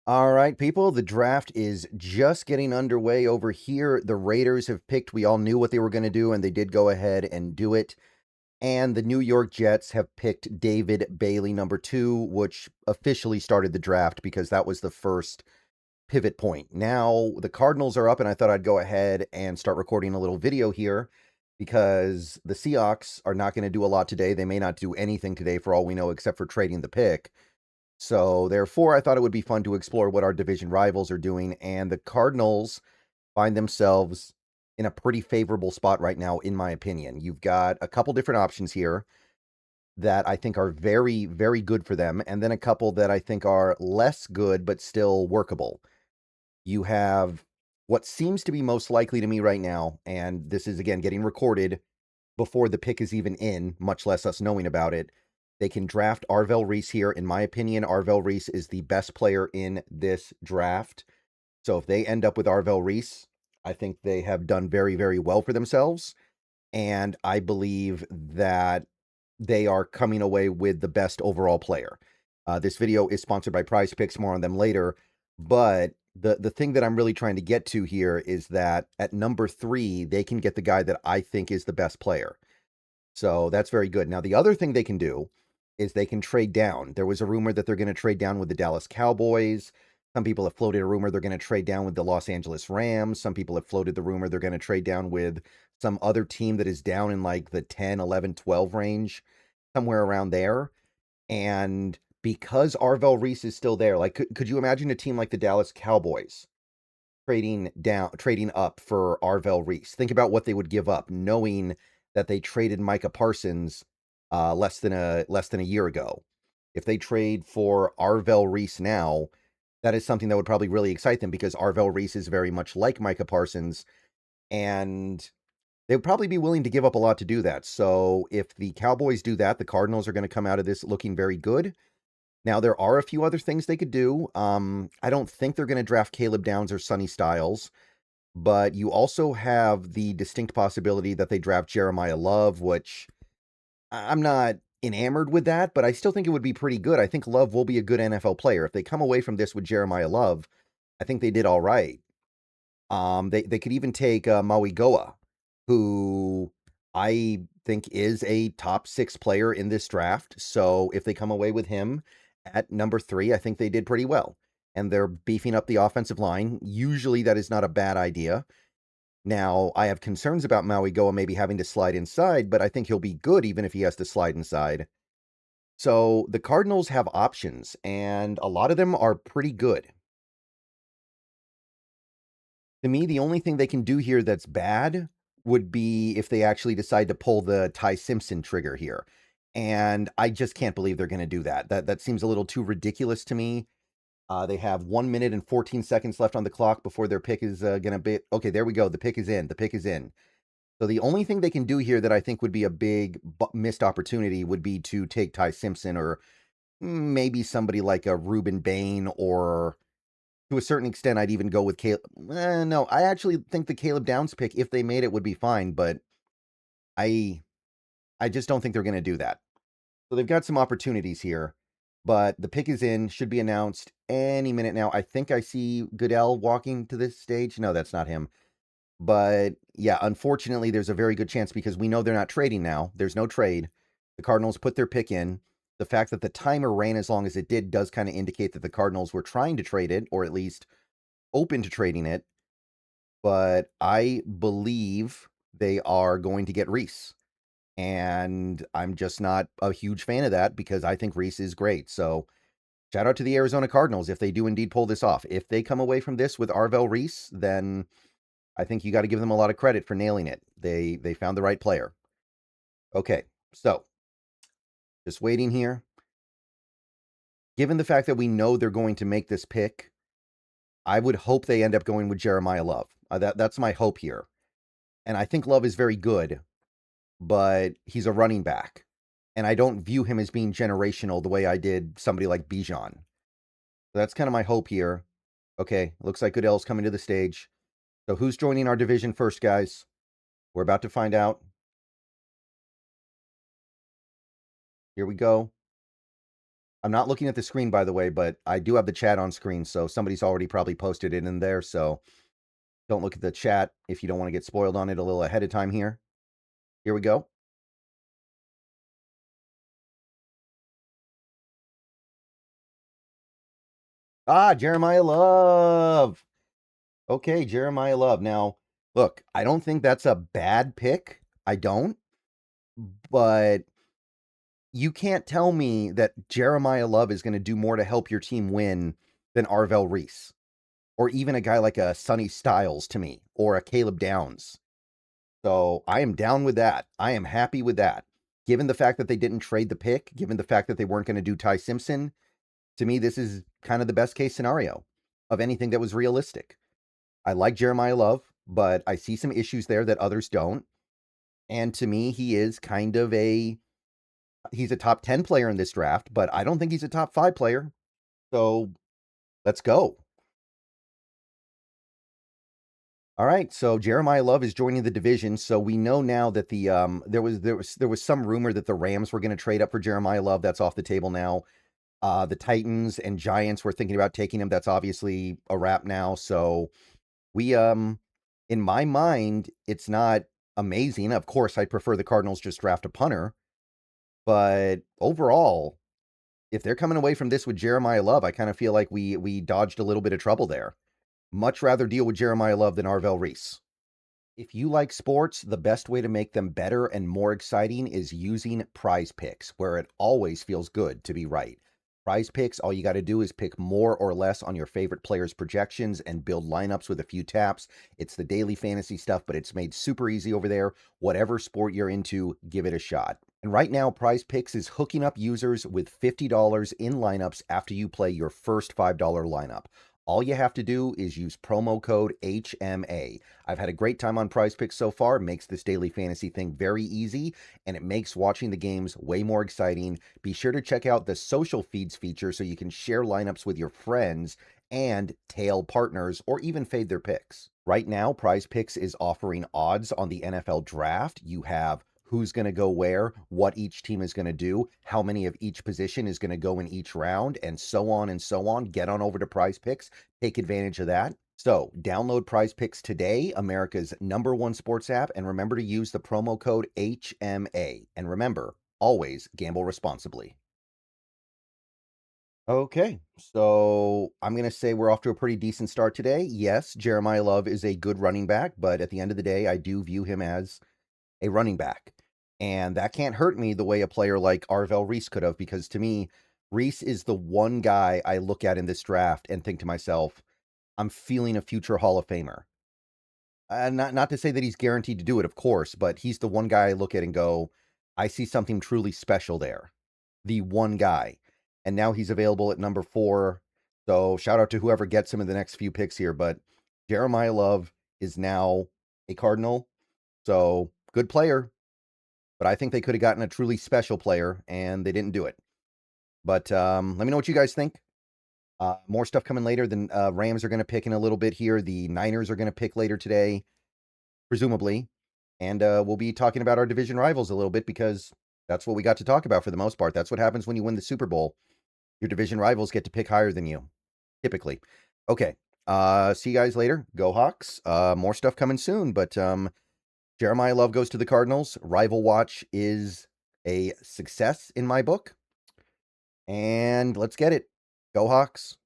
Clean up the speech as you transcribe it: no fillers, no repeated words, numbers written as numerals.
All right, people, the draft is just getting underway over here. The Raiders have picked, we all knew what they were going to do, and they did go ahead and do it. And the New York Jets have picked David Bailey, number 2, which officially started the draft because that was the first pivot point. Now, the Cardinals are up, and I thought I'd go ahead and start recording a little video here because the Seahawks are not going to do a lot today. They may not do anything today for all we know except for trading the pick. So therefore, I thought it would be fun to explore what our division rivals are doing, and the Cardinals find themselves in a pretty favorable spot right now, in my opinion. You've got a couple different options here that I think are very, very good for them, and then a couple that I think are less good but still workable. You have what seems to be most likely to me right now, and this is, again, getting recorded before the pick is even in, much less us knowing about it. They can draft Arvell Reese here. In my opinion, Arvell Reese is the best player in this draft. So if they end up with Arvell Reese, I think they have done very, very well for themselves. And I believe that they are coming away with the best overall player. This video is sponsored by Prize Picks, more on them later. But the thing that I'm really trying to get to here is that at number 3, they can get the guy that I think is the best player. So that's very good. Now, the other thing they can do is they can trade down. There was a rumor that they're going to trade down with the Dallas Cowboys. Some people have floated a rumor they're going to trade down with the Los Angeles Rams. Some people have floated the rumor they're going to trade down with some other team that is down in like the 10, 11, 12 range, somewhere around there. And because Arvell Reese is still there, like, could you imagine a team like the Dallas Cowboys trading up for Arvell Reese? Think about what they would give up, knowing that they traded Micah Parsons less than a year ago. If they trade for Arvell Reese now, that is something that would probably really excite them because Arvell Reese is very much like Micah Parsons, and they would probably be willing to give up a lot to do that. So if the Cowboys do that, the Cardinals are going to come out of this looking very good. Now, there are a few other things they could do. I don't think they're going to draft Caleb Downs or Sonny Styles, but you also have the distinct possibility that they draft Jeremiyah Love, which I'm not enamored with that, but I still think it would be pretty good. I think Love will be a good NFL player. If they come away from this with Jeremiyah Love, I think they did all right. They could even take Maui Goa, who I think is a top 6 player in this draft. So if they come away with him at number 3, I think they did pretty well. And they're beefing up the offensive line. Usually that is not a bad idea. Now, I have concerns about Maui Goa maybe having to slide inside, but I think he'll be good even if he has to slide inside. So the Cardinals have options, and a lot of them are pretty good. To me, the only thing they can do here that's bad would be if they actually decide to pull the Ty Simpson trigger here. And I just can't believe they're going to do that. That seems a little too ridiculous to me. They have 1 minute and 14 seconds left on the clock before their pick is going to be... Okay, there we go. The pick is in. The pick is in. So the only thing they can do here that I think would be a big missed opportunity would be to take Ty Simpson or maybe somebody like a Ruben Bain, or to a certain extent, I'd even go with Caleb. No, I actually think the Caleb Downs pick, if they made it, would be fine, but I just don't think they're going to do that. So they've got some opportunities here, but the pick is in, should be announced any minute now. I think I see Goodell walking to this stage. No, that's not him. But yeah, unfortunately, there's a very good chance because we know they're not trading now. There's no trade. The Cardinals put their pick in. The fact that the timer ran as long as it did does kind of indicate that the Cardinals were trying to trade it, or at least open to trading it. But I believe they are going to get Reese. And I'm just not a huge fan of that because I think Reese is great. So shout out to the Arizona Cardinals if they do indeed pull this off. If they come away from this with Arvell Reese, then I think you got to give them a lot of credit for nailing it. They found the right player. Okay, so just waiting here. Given the fact that we know they're going to make this pick, I would hope they end up going with Jeremiyah Love. That's my hope here. And I think Love is very good, but he's a running back. And I don't view him as being generational the way I did somebody like Bijan. So that's kind of my hope here. Okay, looks like Goodell's coming to the stage. So who's joining our division first, guys? We're about to find out. Here we go. I'm not looking at the screen, by the way, but I do have the chat on screen, so somebody's already probably posted it in there, so don't look at the chat if you don't want to get spoiled on it a little ahead of time here. Here we go. Ah, Jeremiyah Love. Okay, Jeremiyah Love. Now, look, I don't think that's a bad pick. I don't. But you can't tell me that Jeremiyah Love is going to do more to help your team win than Arvel Reese, or even a guy like a Sonny Styles to me, or a Caleb Downs. So I am down with that. I am happy with that. Given the fact that they didn't trade the pick, given the fact that they weren't going to do Ty Simpson, to me, this is kind of the best case scenario of anything that was realistic. I like Jeremiyah Love, but I see some issues there that others don't. And to me, he is kind of he's a top 10 player in this draft, but I don't think he's a top 5 player. So let's go. All right, so Jeremiyah Love is joining the division. So we know now that the there was some rumor that the Rams were going to trade up for Jeremiyah Love. That's off the table now. The Titans and Giants were thinking about taking him. That's obviously a wrap now. So we in my mind, it's not amazing. Of course, I prefer the Cardinals just draft a punter, but overall, if they're coming away from this with Jeremiyah Love, I kind of feel like we dodged a little bit of trouble there. Much rather deal with Jeremiyah Love than Arvel Reese. If you like sports, the best way to make them better and more exciting is using Prize Picks, where it always feels good to be right. Prize Picks, all you got to do is pick more or less on your favorite players' projections and build lineups with a few taps. It's the daily fantasy stuff, but it's made super easy over there. Whatever sport you're into, give it a shot. And right now, Prize Picks is hooking up users with $50 in lineups after you play your first $5 lineup. All you have to do is use promo code HMA. I've had a great time on Prize Picks so far. It makes this daily fantasy thing very easy, and it makes watching the games way more exciting. Be sure to check out the social feeds feature so you can share lineups with your friends and tail partners or even fade their picks. Right now, Prize Picks is offering odds on the NFL draft. You have who's going to go where, what each team is going to do, how many of each position is going to go in each round, and so on and so on. Get on over to Prize Picks. Take advantage of that. So download Prize Picks today, America's #1 sports app, and remember to use the promo code HMA. And remember, always gamble responsibly. Okay, so I'm going to say we're off to a pretty decent start today. Yes, Jeremiyah Love is a good running back, but at the end of the day, I do view him as a running back. And that can't hurt me the way a player like Arvel Reese could have, because to me, Reese is the one guy I look at in this draft and think to myself, I'm feeling a future Hall of Famer. Not to say that he's guaranteed to do it, of course, but he's the one guy I look at and go, I see something truly special there. The one guy. And now he's available at number 4. So shout out to whoever gets him in the next few picks here. But Jeremiyah Love is now a Cardinal. So good player. But I think they could have gotten a truly special player, and they didn't do it. But let me know what you guys think. More stuff coming later. The Rams are going to pick in a little bit here. The Niners are going to pick later today, presumably. And we'll be talking about our division rivals a little bit, because that's what we got to talk about for the most part. That's what happens when you win the Super Bowl. Your division rivals get to pick higher than you, typically. Okay. See you guys later. Go Hawks. More stuff coming soon. But Jeremiyah Love goes to the Cardinals. Rival Watch is a success in my book. And let's get it. Go Hawks.